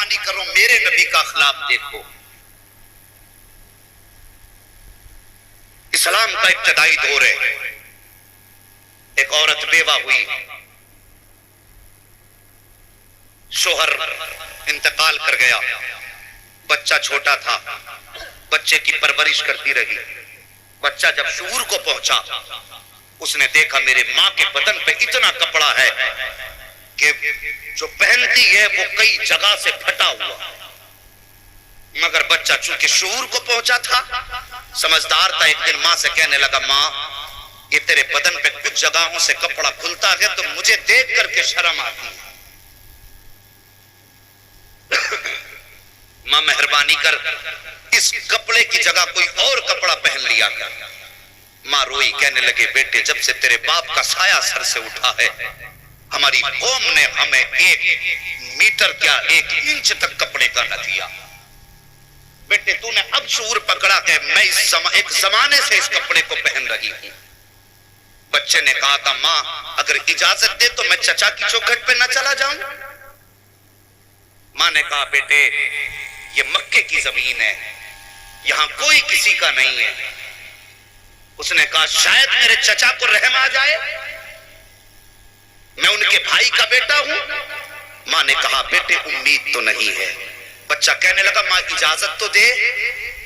مہربانی کرو میرے نبی کا اخلاق دیکھو. اسلام کا ابتدائی دور ہے. ایک عورت بیوہ ہوئی, شوہر انتقال کر گیا, بچہ چھوٹا تھا, بچے کی پرورش کرتی رہی. بچہ جب شعور کو پہنچا, اس نے دیکھا میرے ماں کے بدن پہ اتنا کپڑا ہے کہ جو پہنتی ہے وہ کئی جگہ سے پھٹا ہوا. مگر بچہ چونکہ شعور کو پہنچا تھا, سمجھدار تھا, ایک دن ماں سے کہنے لگا, ماں یہ تیرے بدن پہ کچھ جگہوں سے کپڑا کھلتا ہے تو مجھے دیکھ کر کے شرم آتی ہے. ماں مہربانی کر اس کپڑے کی جگہ کوئی اور کپڑا پہن لیا کر. ماں روئی, کہنے لگے, بیٹے جب سے تیرے باپ کا سایہ سر سے اٹھا ہے ہماری قوم نے ہمیں 1 میٹر کیا 1 انچ تک کپڑے کا نہ دیا. بیٹے تو نے اب شعور پکڑا کہ میں ایک زمانے سے اس کپڑے کو پہن رہی ہوں. بچے نے کہا تھا, ماں اگر اجازت دے تو میں چچا کی چوکھٹ پہ نہ چلا جاؤں. ماں نے کہا, بیٹے یہ مکے کی زمین ہے, یہاں کوئی کسی کا نہیں ہے. اس نے کہا, شاید میرے چچا کو رحم آ جائے, میں ان کے بھائی کا بیٹا ہوں. ماں نے کہا, بیٹے امید تو نہیں ہے. بچہ کہنے لگا, ماں اجازت تو دے.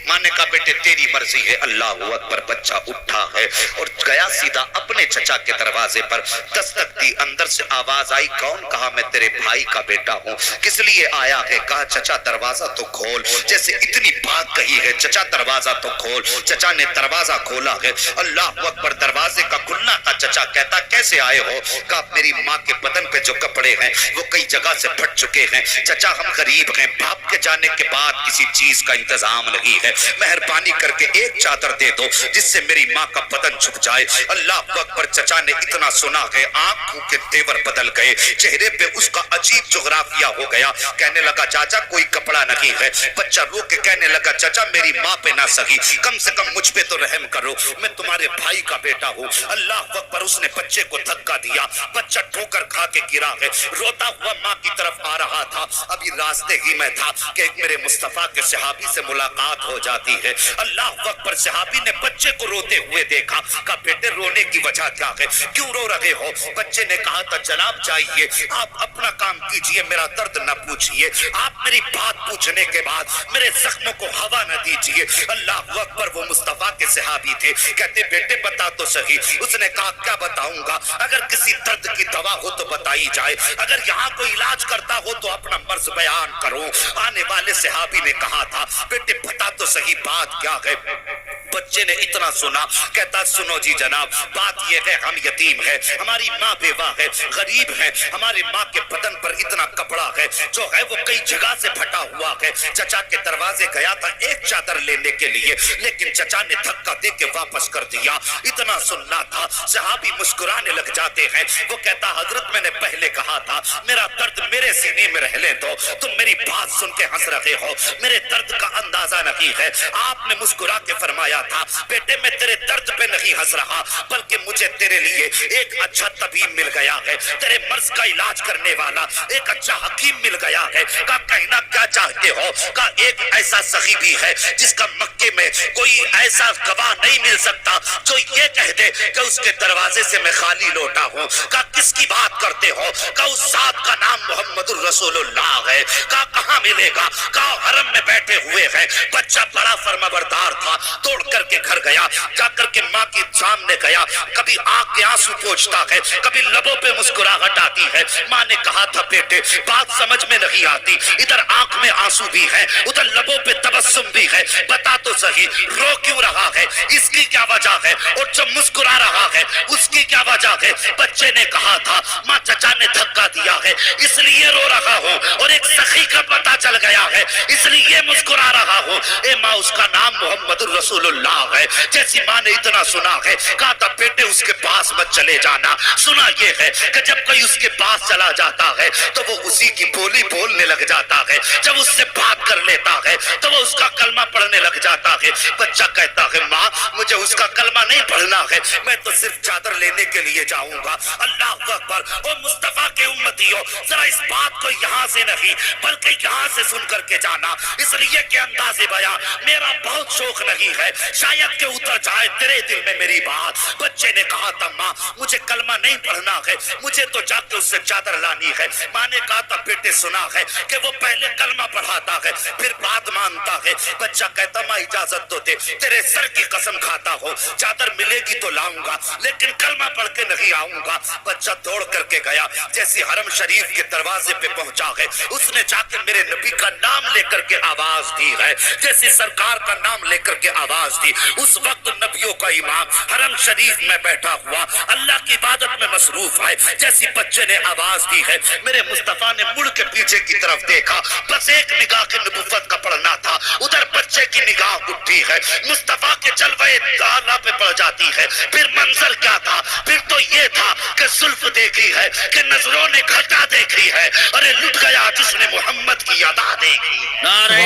ماں نے کہا, بیٹے تیری مرضی ہے. اللہ اکبر. بچہ اٹھا ہے اور گیا سیدھا اپنے چچا کے دروازے پر. دستک دی, اندر سے آواز آئی, کون؟ کہا, میں تیرے بھائی کا بیٹا ہوں. کس لیے آیا ہے؟ کہا, چچا دروازہ تو کھول. جیسے اتنی بات کہی ہے, چچا دروازہ تو کھول. چچا نے دروازہ کھولا ہے. اللہ اکبر. دروازے کا کھلنا کا چچا کہتا, کیسے آئے ہو؟ کہا, میری ماں کے بدن پہ جو کپڑے ہیں وہ کئی جگہ سے پھٹ چکے ہیں. چچا ہم غریب ہیں, باپ کے جانے کے بعد کسی چیز کا انتظام نہیں ہے, مہربانی کر کے ایک چادر دے دو جس سے میری ماں کا بدن چھپ جائے. اللہ اکبر. چچا نے اتنا سنا ہے, آنکھوں کے تیور بدل گئے, چہرے پہ اس کا عجیب جغرافیہ ہو گیا. کہنے لگا, چاچا کوئی کپڑا نہیں ہے. بچہ رو کے کہنے لگا, چچا میری ماں پہ نہ سگی, کم سے کم مجھ پہ تو رحم کرو, میں تمہارے بھائی کا بیٹا ہوں. اللہ اکبر. اس نے بچے کو دھکا دیا, بچہ ٹھوکر کھا کے گرا ہے, روتا ہوا ماں کی طرف آ رہا تھا. ابھی راستے ہی میں تھا کہ ایک میرے مصطفیٰ کے صحابی سے ملاقات ہو جاتی ہے. اللہ اکبر. صحابی نے بچے کو روتے ہوئے دیکھا. کہا, بیٹے رونے کی وجہ کیا ہے, کیوں رو رہے ہو؟ بچے نے کہا تھا, جناب چاہیے آپ اپنا کام کیجئے, میرا درد نہ پوچھئے. آپ میری بات پوچھنے کے بعد میرے زخموں کو ہوا نہ دیجئے. اللہ اکبر. وہ مصطفیٰ کے صحابی تھے. کہتے, بیٹے بتا تو صحیح. اس نے کہا, کیا بتاؤں گا؟ اگر کسی درد کی دوا ہو تو بتائی جائے, اگر یہاں کوئی علاج کرتا ہو تو اپنا مرض بیان کرو. آنے والے صحابی نے کہا تھا, بیٹے بتا تو صحیح بات کیا ہے. بچے نے اتنا سنا, کہتا, سنو جی جناب, بات یہ ہے ہم یتیم ہیں, ہماری ماں بیوہ ہے, غریب ہیں, ہماری ماں کے بدن پر اتنا کپڑا ہے جو ہے وہ کئی جگہ سے پھٹا ہوا ہے. چچا کے دروازے گیا تھا ایک چادر لینے کے لیے, لیکن چچا نے دھکا دے کے واپس کر دیا. اتنا سننا تھا. صحابی مسکرانے لگ جاتے ہیں. وہ کہتا, حضرت میں نے پہلے کہا تھا میرا درد میرے سینے میں رہنے دو, تم میری بات سن کے ہنس رہے ہو, میرے درد کا اندازہ نہیں ہے. آپ نے مسکرا کے فرمایا تھا, بیٹے میں تیرے درد پہ نہیں ہنس رہا, بلکہ مجھے تیرے لیے ایک اچھا طبیب مل گیا ہے, تیرے مرض کا علاج کرنے والا ایک اچھا حکیم مل گیا ہے. کہا, کہنا کیا چاہتے ہو؟ کہا, ایک ایسا سخی بھی ہے جس کا مکے میں کوئی ایسا گواہ نہیں مل سکتا جو یہ کہہ دے کہ اس کے دروازے سے میں خالی لوٹا ہوں. کہا, کس کی بات کرتے ہو؟ کہا, اس ذات کا نام محمد الرسول اللہ ہے. کہا, کہاں ملے گا؟ کہا, حرم میں بیٹھے ہوئے ہیں. بچہ بڑا فرمانبردار تھا, توڑ کر کے گھر گیا, جا کر کے ماں کے سامنے گیا. کبھی آنکھ کے آنسو پوچھتا ہے, کبھی لبوں پہ مسکراہٹ آتی ہے. ماں نے کہا تھا, بیٹے بات سمجھ میں نہیں آتی, ادھر آنکھ میں آنسو بھی ہے, ادھر لبوں پہ تبسم بھی ہے, بتا تو صحیح رو کیوں رہا ہے, اس کی کیا وجہ ہے, اور جب مسکرا رہا ہے اس کی کیا وجہ ہے؟ بچے نے کہا تھا, ماں چچا نے دھکا دیا ہے اس لیے رو رہا ہوں, اور ایک سخی کا پتہ چل گیا ہے اس لیے مسکرا رہا ہوں. اے ماں, اس کا نام محمد الرسول اللہ ہے. جیسی ماں نے اتنا سنا ہے, کہا تھا, بیٹے اس کے پاس مت چلے جانا. سنا یہ ہے کہ جب کوئی اس کے پاس چلا جاتا ہے تو وہ اسی کی بولی بولنے لگ جاتا ہے, جب اس سے بات کر لیتا ہے تو وہ اس کا کلمہ پڑھنے لگ جاتا ہے. بچہ کہتا ہے, ماں مجھے اس کا کلمہ نہیں پڑھنا ہے, میں تو صرف چادر لینے کے لیے جاؤں گا. اللہ اکبر. او مصطفیٰ کے امتیوں, ذرا اس بات کو یہاں سے نہیں بلکہ یہاں غور سے سن کر کے جانا، اس لیے کہ انداز بیان میرا بہت شوق نہیں ہے، شاید کہ اتر جائے تیرے دل میں میری بات۔ بچے نے کہا تھا ماں مجھے کلمہ نہیں پڑھنا ہے، مجھے تو جا کے اس سے چادر لانی ہے۔ ماں نے کہا تھا بیٹے سنا ہے کہ وہ پہلے کلمہ پڑھاتا ہے پھر بات مانتا ہے۔ بچہ کہتا ماں اجازت تو دے، تیرے سر کی قسم کھاتا ہو چادر ملے گی تو لاؤں گا لیکن کلمہ پڑھ کے نہیں آؤں گا۔ بچہ دوڑ کر کے گیا، جیسے حرم شریف کے دروازے پہ پہنچا ہے اس نے جا کے میرے نبی کا نام لے کر کے آواز دی ہے، جیسے سرکار کا نام لے کر کے آواز دی۔ اس وقت نبیوں کا امام حرم شریف میں بیٹھا ہوا اللہ کی عبادت میں مصروف ہے، جیسی بچے نے آواز دی ہے میرے مصطفیٰ نے مڑ کے پیچھے کی طرف دیکھا، بس ایک نگاہ کے نبوت کا پڑھنا تھا، ادھر بچے کی نگاہ اٹھتی ہے مصطفیٰ کے جلوے اعلیٰ پہ پڑ جاتی ہے۔ پھر منظر کیا تھا؟ پھر تو یہ تھا کہ زلف دیکھی ہے، کہ نظروں نے گھٹا دیکھی ہے، ارے لٹ گیا جس نے محمد کی ادا دیکھی۔ نعرہ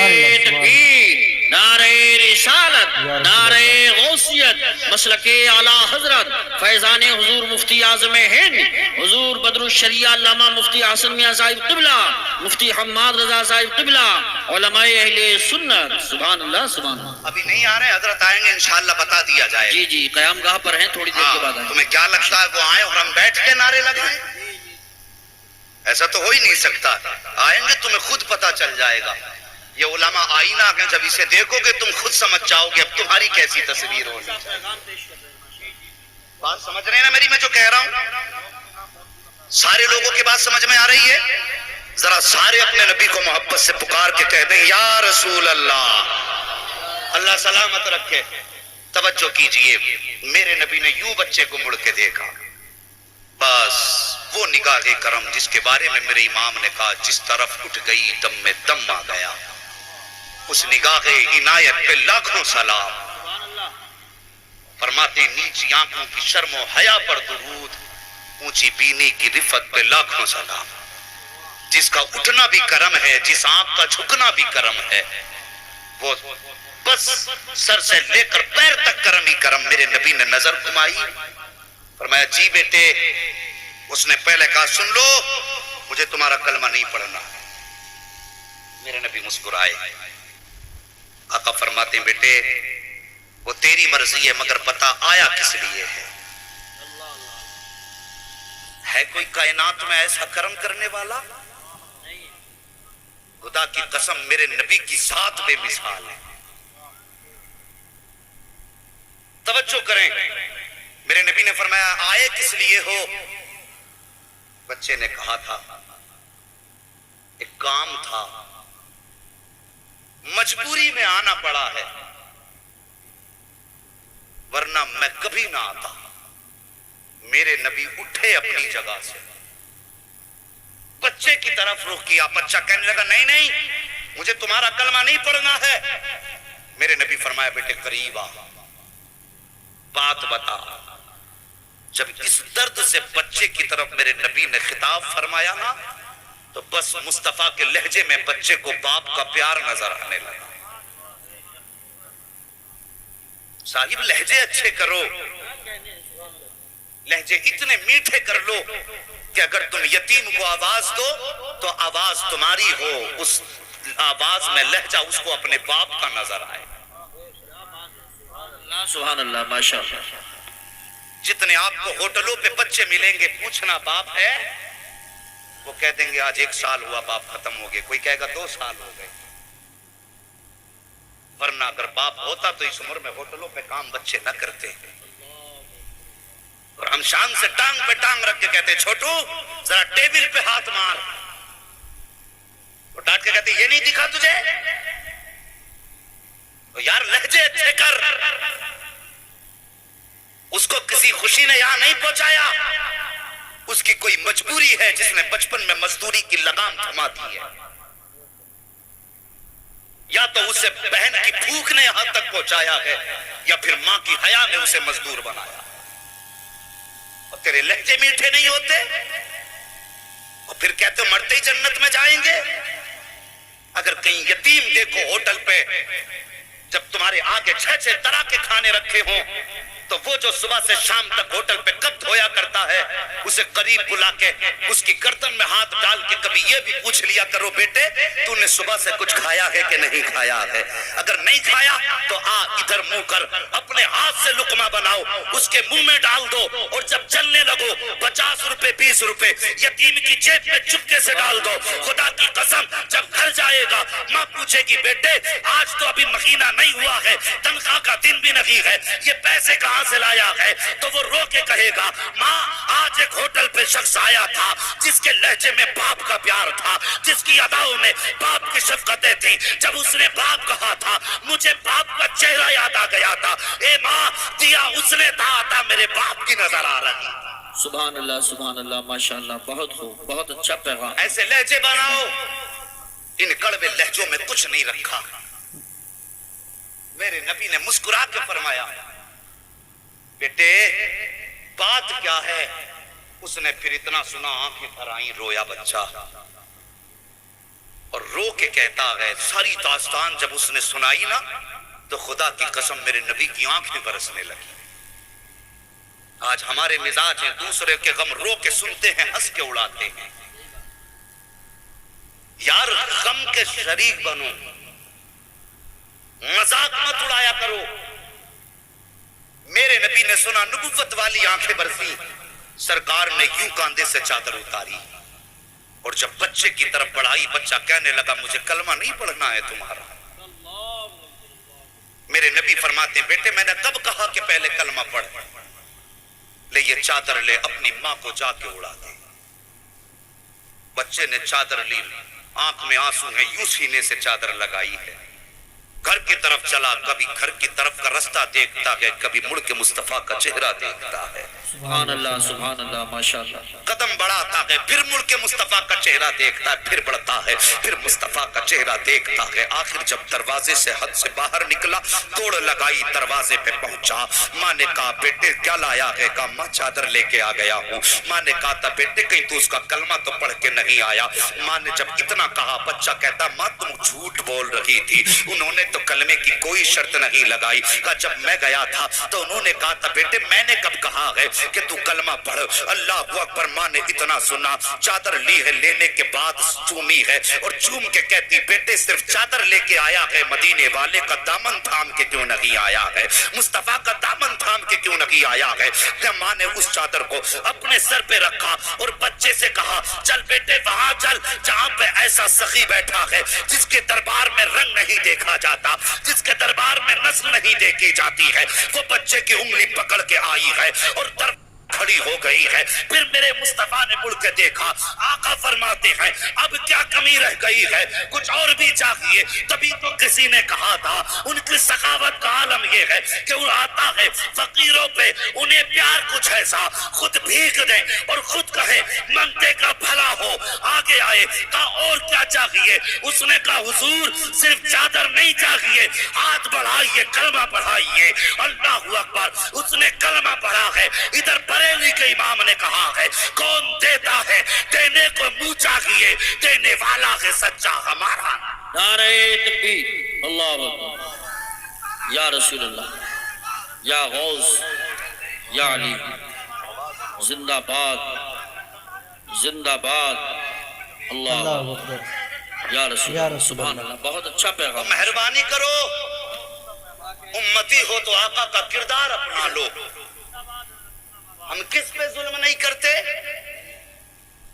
تکبیر، نعرہ رسالت، نعرہ غوثیت، مسلک اعلیٰ حضرت فیضان حضور مفتی اعظم ہند حضور بدر الشریعہ علامہ مفتی حسن میاں صاحب قبلہ، مفتی حماد رضا صاحب قبلہ، علماء اہل سنت۔ سبحان اللہ سبحان اللہ۔ ابھی نہیں آ رہے ہیں، حضرت آئیں گے انشاءاللہ بتا دیا جائے گا۔ جی جی قیام گاہ پر ہیں، تھوڑی دیر کے بعد آئیں۔ تمہیں کیا لگتا ہے وہ آئیں اور ہم بیٹھ کے نعرے لگائیں؟ ایسا تو ہو ہی نہیں سکتا، آئیں گے تمہیں خود پتا چل جائے گا۔ یہ علماء آئینہ ہیں، جب اسے دیکھو گے تم خود سمجھ جاؤ گے اب تمہاری کیسی تصویر ہونی چاہیے۔ بات سمجھ رہے ہیں نا میری میں جو کہہ رہا ہوں؟ سارے لوگوں کی بات سمجھ میں آ رہی ہے؟ ذرا سارے اپنے نبی کو محبت سے پکار کے کہہ دیں یا رسول اللہ۔ اللہ سلامت رکھے۔ توجہ کیجئے، میرے نبی نے یوں بچے کو مڑ کے دیکھا، بس وہ نگاہ کرم جس کے بارے میں میرے امام نے کہا جس طرف اٹھ گئی دم میں دم آ گیا، اس نگاہ عنایت پہ لاکھوں سلام۔ فرماتے نیچی آنکھوں کی شرم و حیا پر درود، اونچی بینی کی رفت پہ لاکھوں سلام۔ جس کا اٹھنا بھی کرم ہے، جس آنکھ کا جھکنا بھی کرم ہے، وہ بس سر سے لے کر پیر تک کرم ہی کرم۔ میرے نبی نے نظر گھمائی، فرمایا جی بیٹے۔ اس نے پہلے کہا سن لو مجھے تمہارا کلمہ نہیں پڑھنا۔ میرے نبی مسکرائے۔ آقا فرماتے ہیں بیٹے وہ تیری مرضی ہے مگر پتہ آیا کس لیے ہے کوئی کائنات میں ایسا کرم کرنے والا؟ خدا کی قسم میرے نبی کی ذات بے مثال ہے۔ توجہ کریں، میرے نبی نے فرمایا آئے کس لیے ہو؟ بچے نے کہا تھا ایک کام تھا، مجبوری میں آنا پڑا ہے ورنہ میں کبھی نہ آتا۔ میرے نبی اٹھے اپنی جگہ سے، بچے کی طرف رخ کیا۔ بچہ کہنے لگا نہیں نہیں مجھے تمہارا کلمہ نہیں پڑھنا ہے۔ میرے نبی فرمایا بیٹے قریب آ، بات بتا۔ جب اس درد سے بچے کی طرف میرے نبی نے خطاب فرمایا نا تو بس مصطفیٰ کے لہجے میں بچے کو باپ کا پیار نظر آنے لگا۔ صاحب لہجے اچھے کرو، لہجے اتنے میٹھے کر لو کہ اگر تم یتیم کو آواز دو تو آواز تمہاری ہو، اس آواز میں لہجہ اس کو اپنے باپ کا نظر آئے۔ سبحان اللہ ماشاءاللہ۔ جتنے آپ کو ہوٹلوں پہ بچے ملیں گے پوچھنا باپ ہے، وہ کہہ دیں گے آج 1 سال ہوا باپ ختم ہو گئے، کوئی کہے گا 2 سال ہو گئے۔ ورنہ اگر باپ ہوتا تو اس عمر میں ہوٹلوں پہ کام بچے نہ کرتے۔ اور ہم شان سے ٹانگ پہ ٹانگ رکھ کے کہتے چھوٹو ذرا ٹیبل پہ ہاتھ مار، وہ ڈانٹ کے کہتے یہ نہیں دکھا تجھے؟ تو یار لہجے اچھے کر۔ اس کو کسی خوشی نے یہاں نہیں پہنچایا، اس کی کوئی مجبوری ہے جس نے بچپن میں مزدوری کی لگام تھما دی ہے، یا تو اسے بہن کی بھوک نے یہاں تک پہنچایا ہے یا پھر ماں کی حیا نے اسے مزدور بنایا۔ اور تیرے لہجے میٹھے نہیں ہوتے اور پھر کہتے مرتے ہی جنت میں جائیں گے۔ اگر کہیں یتیم دیکھو ہوٹل پہ، جب تمہارے آگے 6 طرح کے کھانے رکھے ہوں تو وہ جو صبح سے شام تک ہوٹل پہ کب دھویا کرتا ہے اسے قریب بلا کے اس کی گردن میں ہاتھ ڈال کے کبھی یہ بھی پوچھ لیا کرو بیٹے تو نے صبح سے کچھ کھایا ہے کہ نہیں کھایا ہے؟ اگر نہیں کھایا تو ادھر منہ کر اپنے ہاتھ سے لقمہ بناؤ اس کے منہ میں ڈال دو اور جب چلنے لگو 50 روپے 20 روپے یتیم کی جیب میں چپکے سے ڈال دو. خدا کی قسم جب گھر جائے گا ماں پوچھے گی بیٹے آج تو ابھی مہینہ نہیں ہوا ہے تنخواہ کا دن بھی نہیں ہے یہ پیسے کہاں سے لایا ہے؟ تو وہ رو کے کہے گا ماں آج ایک ہوٹل پہ شخص آیا تھا جس کے لہجے میں باپ کا پیار تھا جس کی اداؤں میں باپ کی شفقتیں تھیں. جب اس نے باپ کہا تھا مجھے باپ کا چہرہ یاد آ گیا تھا. اے ماں دیا اس نے تھا میرے باپ کی نظر آ رہی. سبحان اللہ ماشاءاللہ بہت خوب بہت اچھا پیغام. ایسے لہجے بناؤ. ان کڑوے لہجوں میں کچھ نہیں رکھا. میرے نبی نے مسکرا کے فرمایا بیٹے بات کیا ہے؟ اس نے پھر اتنا سنا آنکھیں بھر آئیں رویا بچہ اور رو کے کہتا ہے ساری داستان جب اس نے سنائی نا تو خدا کی قسم میرے نبی کی آنکھیں برسنے لگی. آج ہمارے مزاج ہیں دوسرے کے غم رو کے سنتے ہیں ہنس کے اڑاتے ہیں. یار غم کے شریک بنو مذاق مت اڑایا کرو. میرے نبی نے سنا نبوت والی آنکھیں برسی. سرکار نے یوں کاندھے سے چادر اتاری اور جب بچے کی طرف بڑھائی بچہ کہنے لگا مجھے کلمہ نہیں پڑھنا ہے تمہارا. میرے نبی فرماتے ہیں بیٹے میں نے کب کہا کہ پہلے کلمہ پڑھ لے یہ چادر لے اپنی ماں کو جا کے اڑا دے. بچے نے چادر لی آنکھ میں آنسو ہیں یوں سینے سے چادر لگائی ہے. گھر کی طرف چلا کبھی گھر کی طرف کا رستہ دیکھتا ہے کبھی مڑ کے مصطفیٰ کا چہرہ دیکھتا ہے. سبحان اللہ ماشاءاللہ. قدم بڑھاتا ہے پھر مڑ کے مصطفیٰ کا چہرہ دیکھتا ہے پھر بڑھتا ہے پھر مصطفیٰ کا چہرہ دیکھتا ہے. آخر جب دروازے سے حد سے باہر نکلا توڑ لگائی دروازے پہ پہنچا. ماں نے کہا بیٹے کیا لایا ہے؟ کہا ماں چادر لے کے آ گیا ہوں. ماں نے کہا تھا بیٹے کہیں تو اس کا کلمہ تو پڑھ کے نہیں آیا. ماں نے جب اتنا کہا بچہ کہتا ماں تم جھوٹ بول رہی تھی انہوں نے تو کلمے کی کوئی شرط نہیں لگائی. کہا جب میں گیا تھا تو انہوں نے کہا تھا بیٹے میں نے کب کہا ہے کہ تو کلمہ پڑھ. اللہ اکبر. ماں نے اتنا سنا چادر لی ہے لینے کے بعد چومی ہے اور چوم کے کہتی بیٹے صرف چادر لے کے آیا ہے مدینے والے کا دامن تھام کے کیوں نہیں آیا ہے مصطفیٰ کا دامن تھام کے کیوں نہیں آیا ہے. ماں نے اس چادر کو اپنے سر پہ رکھا اور بچے سے کہا چل بیٹے وہاں چل جہاں پہ ایسا سخی بیٹھا ہے جس کے دربار میں رنگ نہیں دیکھا جاتا جس کے دربار میں نسل نہیں دیکھی جاتی ہے. وہ بچے کی انگلی پکڑ کے آئی ہے اور کھڑی ہو گئی ہے. پھر میرے مصطفیٰ نے مڑ کے دیکھا. آقا فرماتے ہیں اب کیا کمی رہ گئی ہے کچھ اور بھی چاہیے. تبھی تو کسی نے کہا تھا ان کی سخاوت کا عالم یہ ہے کہ وہ آتا ہے فقیروں پہ انہیں پیار کچھ ایسا خود بھیگ دیں اور خود کہے منگتے کا بھلا ہو. آگے آئے کہا اور کیا چاہیے؟ اس نے کہا حضور صرف چادر نہیں چاہیے ہاتھ بڑھائیے کلمہ پڑھائیے. اللہ اکبر. اس نے کلمہ پڑھا ہے. ادھر بریلی کے امام نے کہا ہے کون دیتا ہے دینے کو منہ چاہیے دینے والا ہے سچا ہمارا. نعرہ تکبیر. اللہ اکبر. یا رسول اللہ یا غوث یا علی زندہ باد زندہ باد. اللہ اکبر. یا رسول اللہ. سبحان اللہ. بہت اچھا پیغام. مہربانی کرو امتی ہو تو آقا کا کردار اپنا لو. ہم کس پہ ظلم نہیں کرتے؟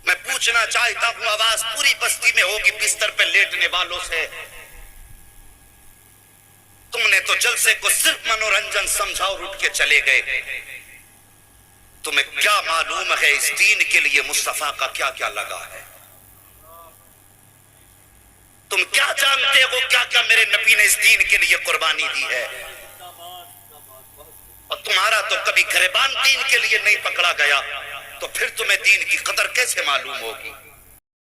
میں پوچھنا چاہتا ہوں آواز پوری بستی میں ہوگی بستر پہ لیٹنے والوں سے. تم نے تو جلسے کو صرف منورنجن سمجھا اور اٹھ کے چلے گئے. تمہیں کیا معلوم ہے اس دین کے لیے مصطفیٰ کا کیا کیا لگا ہے؟ تم کیا جانتے ہو کیا کیا میرے نبی نے اس دین کے لیے قربانی دی ہے؟ اور تمہارا تو کبھی گریبان دین کے لیے نہیں پکڑا گیا تو پھر تمہیں دین کی قدر کیسے معلوم ہوگی؟